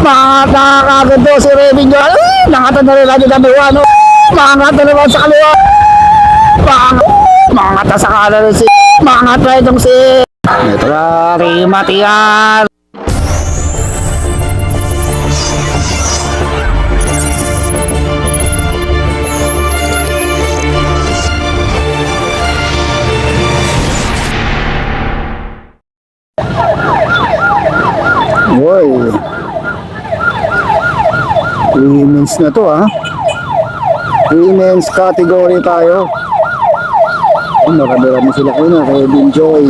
Mangat na kagad doon si Revin Joy. Nangatan na rin natin number 1. Mangat na naman sa kaliwa. Mangat na sa kanan si mangat na itong si ito na Rimatian. Woy, women's na to ha. Women's category tayo. Marami-rami sila ko na. Kevin Joy,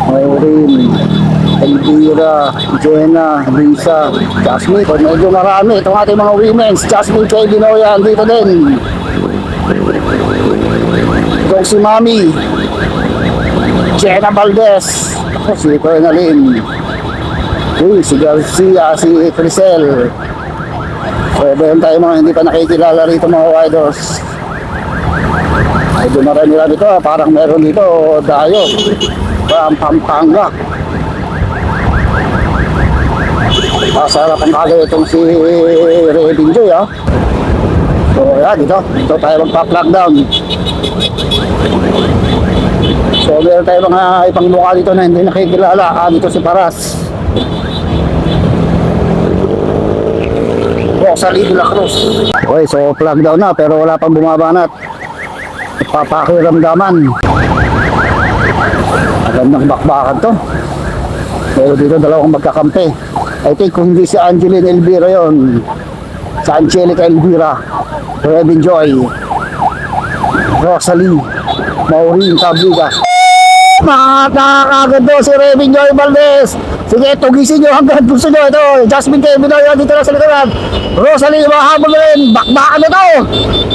Maureen, Elvira, Jenna, Lisa, Jasmine. Pag medyo marami itong ating mga women's. Jasmine K. Binoya dito din. Itong si Mami, Jenna Valdez, si Fernalyn, si Garcia, si Crisel. So meron tayo mga hindi pa nakikilala rito mga riders. Medyo marami dito, parang meron dito dayo Pampanga. Sarap ang kagay itong si Revin Joy ha. So yan, dito tayo magpa-plug down. So meron tayo mga ibang mukha dito na hindi nakikilala. Dito si Paras, Rosalie de la Cruz. Okay, so plug down na pero wala pang bumabanat. Papakiramdaman. Magandang bakbakan to. Pero dito dalawang magkakampi. I think kung hindi si Angeline Elvira yon, si Angelica Elvira, Revin Joy, Rosalie, Maureen Tabliga. Makakagad doon si Revin Joy Valdez. Sige, tugisin nyo hanggang gusto nyo. Ito, Jasmine K. Binoya dito na sa likuran. Rosalie, mahabol na rin. Bakbakan na to.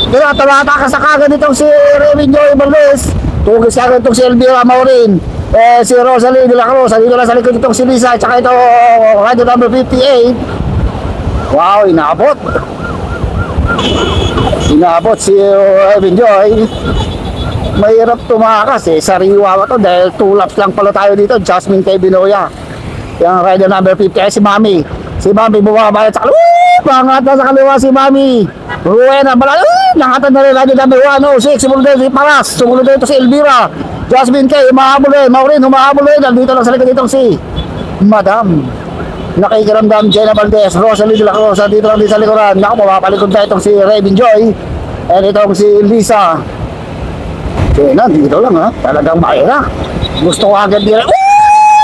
Kaya tumata ka sa kagad itong si Revin Joy Valdez. Tugis kagad itong si Elvira Maureen. Si Rosalie de la Cruz. Dito na sa likod itong si Lisa. Tsaka ito, rider number 58. Wow, inaabot. Inaabot si Revin Joy. Mahirap tumakas eh. Sariwa to dahil 2 laps lang pala tayo dito. Jasmine K. Binoya. Yung rider number 50 ay si Mami. Si Mami bumabayad sa kaliwa. Pangat na sa kaliwa si Mami. Ruena, nakatan na rin rider number 106. Sumunod na si Paras. Sumunod na ito si Elvira. Jasmine K. Humahabol rin. Maureen, humahabol rin. Dito lang sa likod itong si Madam. Nakikiramdam Jenna Valdez. Rosalie de la Cruz. Dito lang din sa likuran. Naku, mapapalikod na itong si Revin Joy. And itong si Lisa. Jenna, dito lang ha. Talagang mahira. Gusto ko agad nila.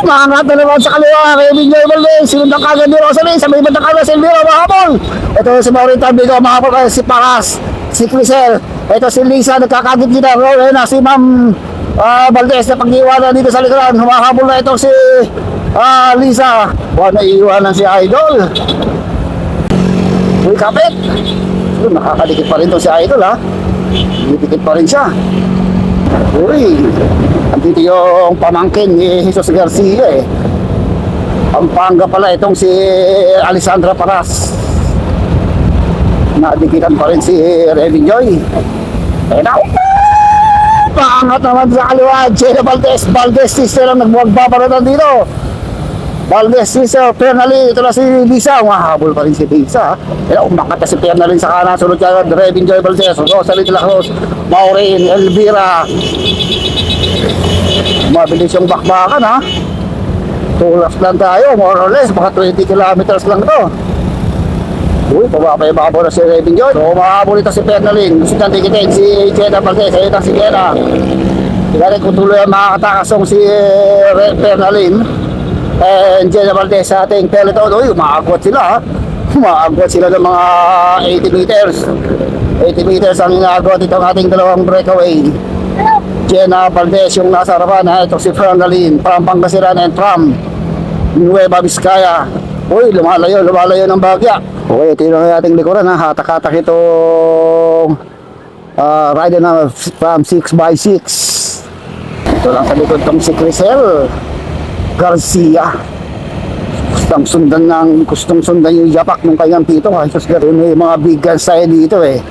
Maangat na naman sa kaliwa, Revin Joy Valdez. Sinundan kagad ni Rosalie. Sa may bandang kagad si Elvira, mahabol. Ito si Maureen Tabliga, mahabol. Si Paras, si Crisel. Ito si Lisa, nagkakagit kita. Rowena, si Ma'am Valdez na pag-iwanan dito sa likuran. Humahabol na ito si Lisa. Naiiwanan si Idol. Uy, kapit. Nakakadikit pa rin ito si Idol ha. Dikit pa rin siya. Uy, andito yung pamangkin ni Jesus Garcia eh. Pampanga pala itong si Alessandra Paras. Nadikitan pa rin si Revin Joy. Pangat naman sa kaliwa, Jenna Valdez sister ang nagbuwag-babaratan dito. Valdez sister, Fernalyn, ito na si Lisa. Mahabol pa rin si Lisa. Umakat na si Fernalyn sa kanan. Sunod ka, Revin Joy Valdez, Rosalie de la Cruz, Maureen, Elvira. Mabilis yung bakbakan ha. 2 laps lang tayo, more or less. Baka 20 kilometers lang ito. Uy, pababa na si Revin Joy. So, mahabol ito si Fernalyn. Gusto nang tikitin si Jenna Valdez. Ito si Jenna. Kaya kung tuloy ang makakatakasong si Fernalyn and Jenna Valdez sa ating peloton. Uy, umaagwat sila ha. Umaagwat sila ng mga 80 meters. 80 meters ang inaagwat itong ating dalawang breakaway. Jenna Valdez yung nasa harapan ha. Ito si Fernalyn from Pangasinan and from Nueva Vizcaya. Uy, lumalayo ng bagya. Okay, ito yung ating likuran ha. Hatak-hatak itong rider na from 6x6. Ito lang sa likod itong si Crisel Garcia. Gustong sundan yung yapak ng kanyang pito. May mga big guns tayo dito eh.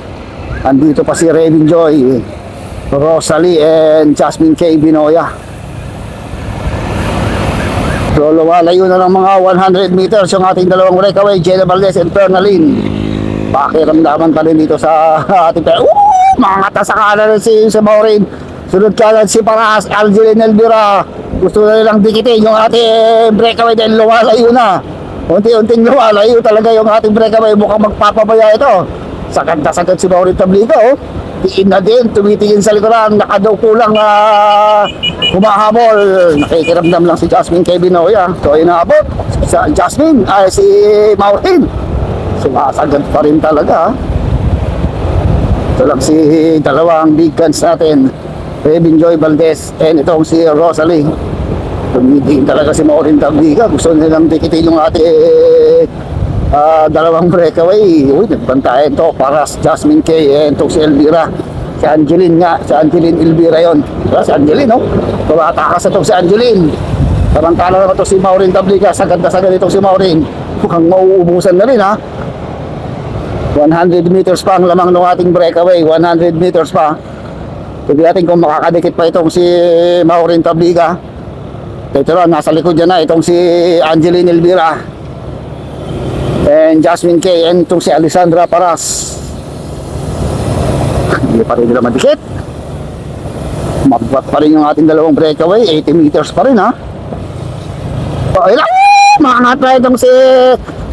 Andito pa si Revin Joy, Rosalie and Jasmine K. Binoya. So lumalayo na ng mga 100 meters yung ating dalawang breakaway, Jenna Valdez and Fernalyn. Pakiramdaman pa rin dito sa ating mga sa kanan si Maureen. Sunod kanan si Paras, Algeline Elvira. Gusto na nilang dikitin yung ating breakaway dahil lumalayo na. Unti-unting lumalayo talaga yung ating breakaway. Mukhang magpapabaya ito. Sagad na sagad si Maureen Tablica, oh. Tiin na din, tumitingin sa likuran, nakadaw kulang humahabol. Nakikiramdam lang si Jasmine kay Binoya. So inaabot sa Jasmine, ay si Maureen. Sumasagad pa rin talaga. Ito lang si dalawang big guns natin, Revin Joy Valdez and itong si Rosalie. Tumitingin talaga si Maureen Tablica. Gusto nilang dikitin yung ating dalawang breakaway. Uy, nagbantayan to para Jasmine Kay and to si Elvira. Si Angeline nga, si Angeline Elvira yon. Si Angeline, no? Tumatakas na to si Angeline. Samantala naman to si Maureen Tablica. Sagad na sagad itong si Maureen. Mukhang mauubusan na rin, ha? 100 meters pa ang lamang ng ating breakaway. 100 meters pa. Tignan natin kung makakadikit pa itong si Maureen Tablica. Ito lang, nasa likod dyan na itong si Angeline Elvira and Jasmine Kay and itong si Alessandra Paras. Hindi pa rin nila madikit. Magbat pa rin yung ating dalawang breakaway. 80 meters pa rin, ha. Ilang maangat na itong si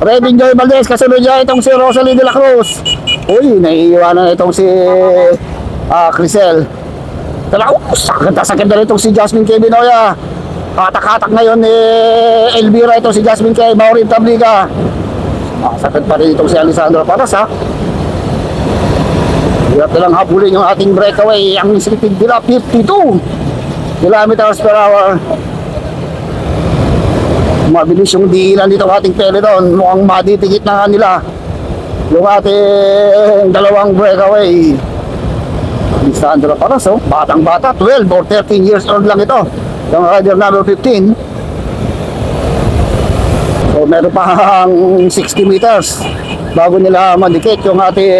Revin Joy Valdez. Kasunod niya itong si Rosalie de la Cruz. Uy, naiiwanan na itong si Crisel. Sakit na rin itong si Jasmine Kay Binoya. Katak-katak ngayon ni Elvira itong si Jasmine Kay Maureen Tablica. Sakit pa rin itong si Alessandra Paras, ha. Hirap na lang habulin yung ating breakaway. Ang silipid nila 52 kilometers per hour. Mabilis yung diilan dito ang ating peloton. Mukhang maditikit na nila yung ating dalawang breakaway. Alessandra Paras, oh, batang bata, 12 or 13 years old lang ito, yung rider number 15. So meron pang 60 meters bago nila madikit yung ating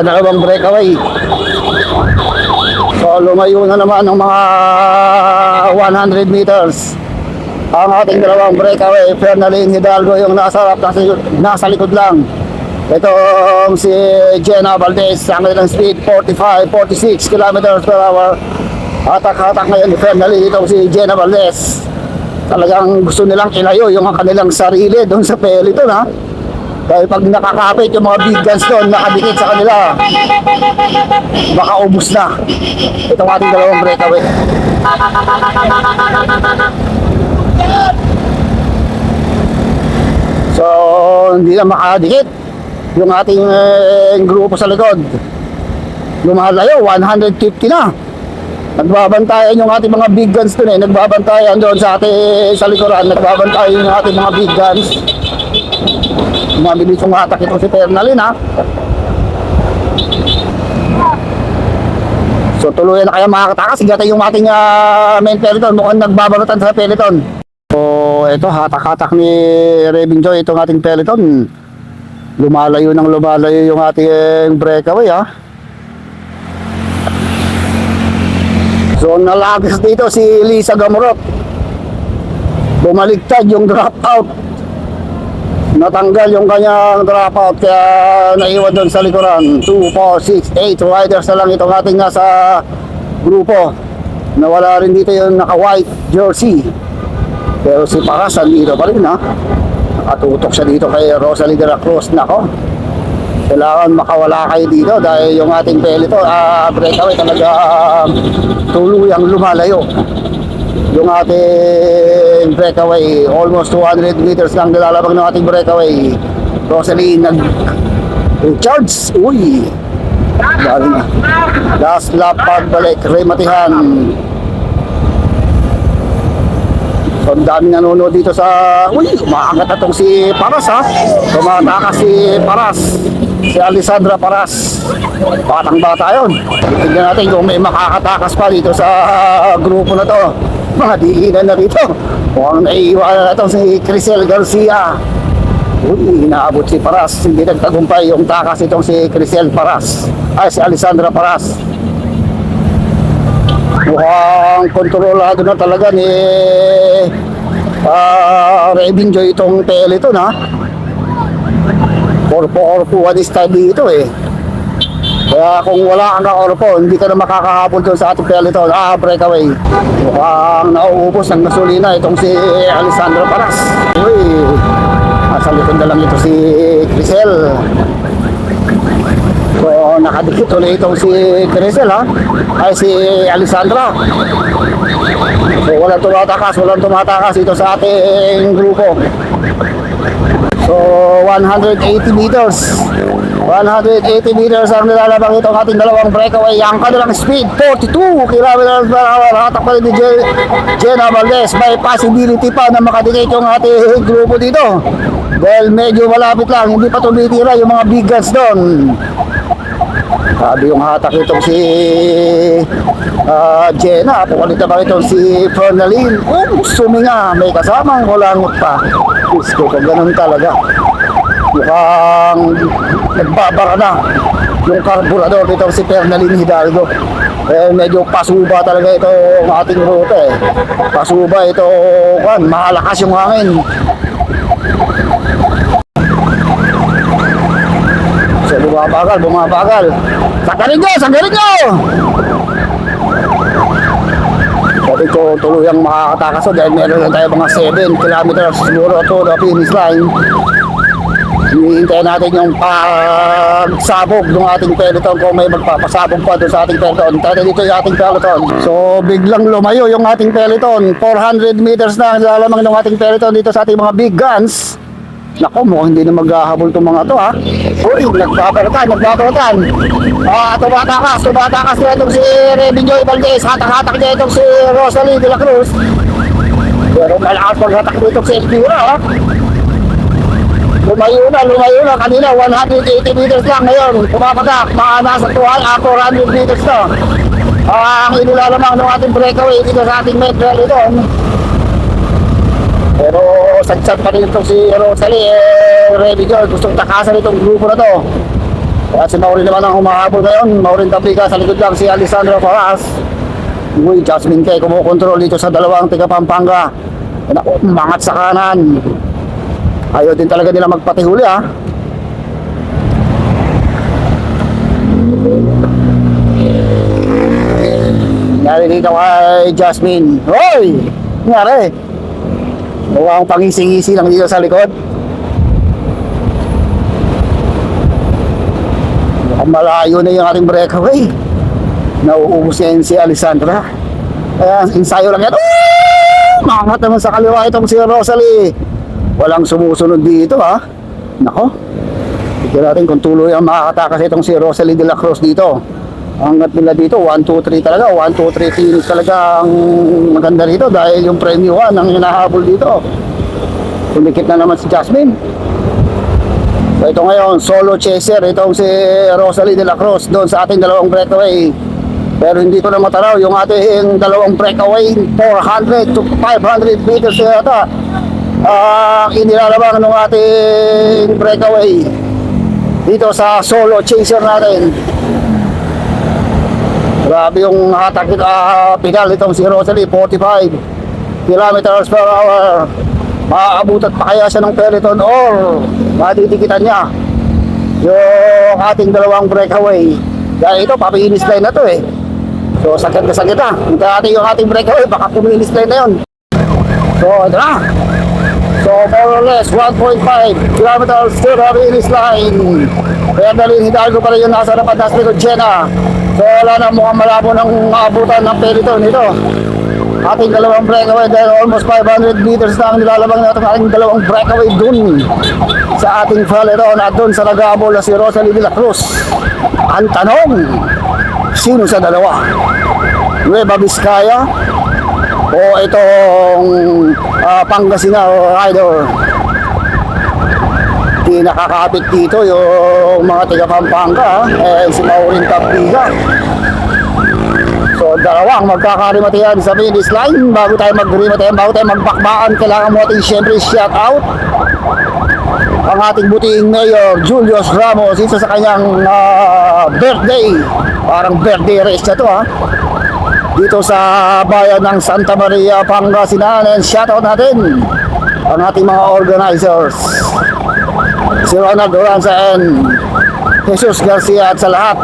dalawang breakaway. So lumayo na naman ng mga 100 meters ang ating dalawang breakaway. Fernalyn Hidalgo yung nasa harap, nasa likod lang itong si Jenna Valdez. Ang kanilang speed 45-46 kilometers per hour. Hatak-hatak ngayon ni Fernalyn itong si Jenna Valdez. Talagang gusto nilang ilayo yung kanilang sarili doon sa peloton, ha. Dahil pag nakakapit yung mga big guns doon, nakadikit sa kanila, baka ubus na itong ating dalawang breakaway. So hindi na makadikit yung ating grupo sa likod. Lumalayo, 150 na. Nagbabantayan yung ating mga big guns dun, nagbabantayan doon sa ating sa likuran, nagbabantayan yung ating mga big guns. Mabilis yung atak ito si Fernalyn, ha. So tuluyan na kaya makakatakas. Sigatan yung ating main peloton. Mukhang nagbabarutan sa peloton. So ito, hatak-hatak ni Revin Joy itong ating peloton. Lumalayo yung ating breakaway, ha. So nalagis dito si Lisa Gamorot. Bumaligtad yung drop out. Natanggal yung kanyang drop out, kaya naiwan doon sa likuran. 2, 4, 6, 8 riders na lang itong ating nasa grupo. Nawala rin dito yung naka-white jersey. Pero si Paras andito pa rin, ha. Nakatutok siya dito kay Rosalie de la Cruz. Nako, kailangan makawala kayo dito dahil yung ating peloton breakaway talaga tuluyang lumalayo. Yung ating breakaway, almost 200 meters lang nilalabag ng ating breakaway. Rosalie nag-charge. Uy, last lap pagbalik, Ray Matihan. So ang daming nanonood dito sa... Uy, umaangat na itong si Paras, ha. Tumatakas si Paras, si Alessandra Paras. Batang bata yun. Tignan natin kung may makakatakas pa dito sa grupo na to. Mga diinan na rito. Mukhang naiiwanan na itong si Crisel Garcia. Uy, inaabot si Paras. Hindi nagtagumpay yung takas itong si Crisel Paras. Ay, si Alessandra Paras. Mukhang kontrolado na talaga ni Revenue itong Peloton ha. 4-4-2 style dito eh. Kaya kung wala kang ka-orpo, hindi ka na makakahabol doon sa ating Peloton. Breakaway. Mukhang nauubos ng gasolina itong si Alessandro Paras. Uy, nasa likod na lang ito si Crisel. So, nakadikit ulit itong si Crisel ha. Ay, si Alessandra. So, walang tumatakas ito sa ating grupo. So, 180 meters. 180 meters ang nilalabang itong ating dalawang breakaway. Ang kanilang speed, 42 kilometers per hour. Hatak pa rin ni Jenna Valdez. May possibility pa na makadikit yung ating grupo dito. Dahil medyo malapit lang, hindi pa tumitira yung mga big guns doon. Sabi yung hatak itong si Jenna. Pukalit na ba itong si Fernalyn. Suminga, may kasamang kulangot pa. Diyos ko, ganun talaga. Mukhang nagbabara na yung karburador dito si Fernalyn Hidalgo. Medyo pasuba talaga ito ang ating route eh. Pasuba ito, malakas yung hangin. So bumabagal. Sagarin nyo! Sabi ko tuluyang makakatakas dahil meron na tayo mga 7 kilometers siguro to the finish line. Hinihintay natin yung pagsabog ng ating peloton kung may magpapasabog pa doon sa ating peloton. Tayo dito yung ating peloton. So biglang lumayo yung ating peloton. 400 meters na lalamang ng ating peloton dito sa ating mga big guns. Nako, mukhang hindi na maghahabol itong mga to ha. Uy, nagbabaratan. Tumatakas na itong si Revenue Valdez. Hatak-hatak na itong si Rosalie de la Cruz. Pero malakas paghatak dito si Espira ha. Lumayo na kanina 180 meters lang ngayon pumapatak, mga nasa 400 meters na ang inilalamang ng ating breakaway dito sa ating metro ito. Pero sadsad pa rin itong si Rosalie Revenue, gustong takasan itong grupo na to. At si Maureen naman ang humahabol ngayon. Maureen Tapica, sa likod lang si Alessandro Paras. Uy, Jasmine Kay kumukontrol dito sa dalawang tiga Pampanga. Umangat sa kanan. Ayaw din talaga nila magpatihuli ha. Narinig ako kay Jasmine. Hoy! Nangyari? Mukhang pangising-isi lang dito sa likod. Mukhang malayo na yung ating breakaway. Nauubos niya si Alessandra. Kaya ensayo lang yan. Mangat naman sa kaliwa itong si Rosalie. Walang sumusunod dito ha. Nako. Tignan natin kung tuloy ang makakatakas itong si Rosalie de la Cruz dito. Angat nila dito 1, 2, 3 talaga. 1, 2, 3 finish talaga ang maganda dito dahil yung premium 1 ang hinahabol dito. Tumikit na naman si Jasmine. So ito ngayon solo chaser itong si Rosalie de la Cruz doon sa ating dalawang breakaway. Pero hindi ko na mataraw yung ating dalawang breakaway 400 to 500 meters yata. Inilalabang ng ating breakaway dito sa solo chaser natin. Grabe yung hatak pedal itong si Rosalie, 45 kilometers per hour. Maaabutan pa kaya siya ng peloton or matitikitan niya yung ating dalawang breakaway. Dahil ito papinis line na to eh. So sakit na hintayin yung ating breakaway, baka puminis line na yun. So ito na. So more or less 1.5 kilometers to the finish line. Fernalyn Hidalgo pa rin yung nasa harapan ng likod Jenna. So wala na mukhang malabo ng maabutan ng peloton nito. Ating dalawang breakaway dahil almost 500 meters na ang nilalabang natin ating dalawang breakaway dun sa ating peloton at dun sa nag-aabol na si Rosalie de la Cruz. Ang tanong, sino sa dalawa? Nueva Vizcaya o itong Pangasinan Rider? Di nakakapit dito yung mga tiga Pampanga si Maureen Tapica. So dalawang magkakarimatayan sa finish line. Bago tayo magbakbaan, kailangan mo ating syempre shout out ang ating buting Mayor Julius Ramos, isa sa kanyang birthday. Parang birthday race na to ha. dito sa bayan ng Santa Maria, Pangasinan. And shoutout natin ang ating mga organizers, si Ronald Oranza and Jesus Garcia, at sa lahat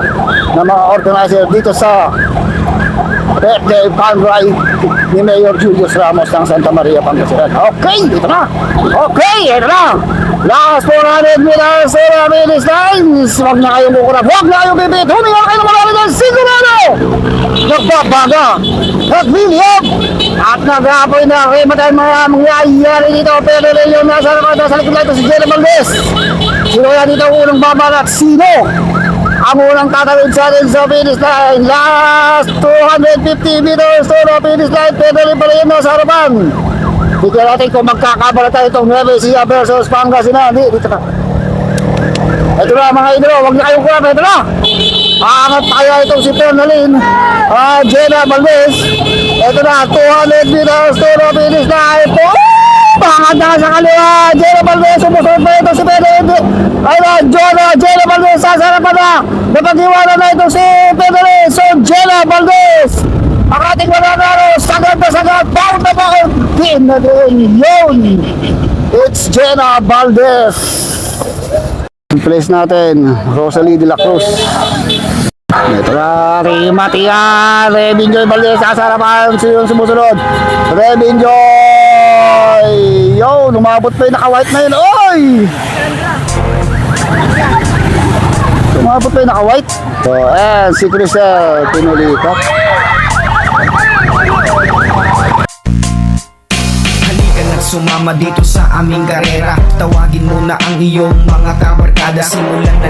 ng mga organizer dito sa birthday fun ride ni Mayor Julius Ramos ng Santa Maria, Pangasinan. Okay, ito na. Okay, ito na. Last 400 meters, finish lines. Huwag na kayong kukurap. Huwag na kayong bibit. Huminga kayo ng marami ng sigurado. Nagbabaga. Nagbiliyog. At nag-apoy na rematay mga mangyayari dito. Pero yung nasa likod lang ito si Jenna Valdez. Sino yan dito ang unang babalat? Sino ang unang tatawid sa atin sa finish line? Last 250 meters to the finish line. Pero rin pala yun nasa harapan. Bigyan natin kung magkakabala tayo itong Nueva Ecija versus Pangasinan. Dito ka. Ito na mga idolo, huwag na kayong kurap. Ito na. Angat tayo itong si Fernalyn Jenna Valdez. Ito na, 200 meters to the finish line. Pangat na sa kaliwa. Jenna Valdez, sumusunod pa ito si Fernalyn. Ayun na, Jenna Valdez, sasarapan na. Napag-iwanan na ito si Fernalyn. So, Jenna Valdez, ang ating mananalo, sagad na sagad, bound na bound. Din na din yun. It's Jenna Valdez. Place natin, Rosalie de la Cruz. Ito na, Matian, Rebinjoy Valdez, sasarapan yung sumusunod. Rebinjoy! Yo, lumabot pa yung naka-white na yun. Oy! Lumabot pa yung naka-white. So, si Crisel, pinulikat. Sumama dito sa aming karera. Tawagin mo na ang iyong mga kabarkada. Simulan na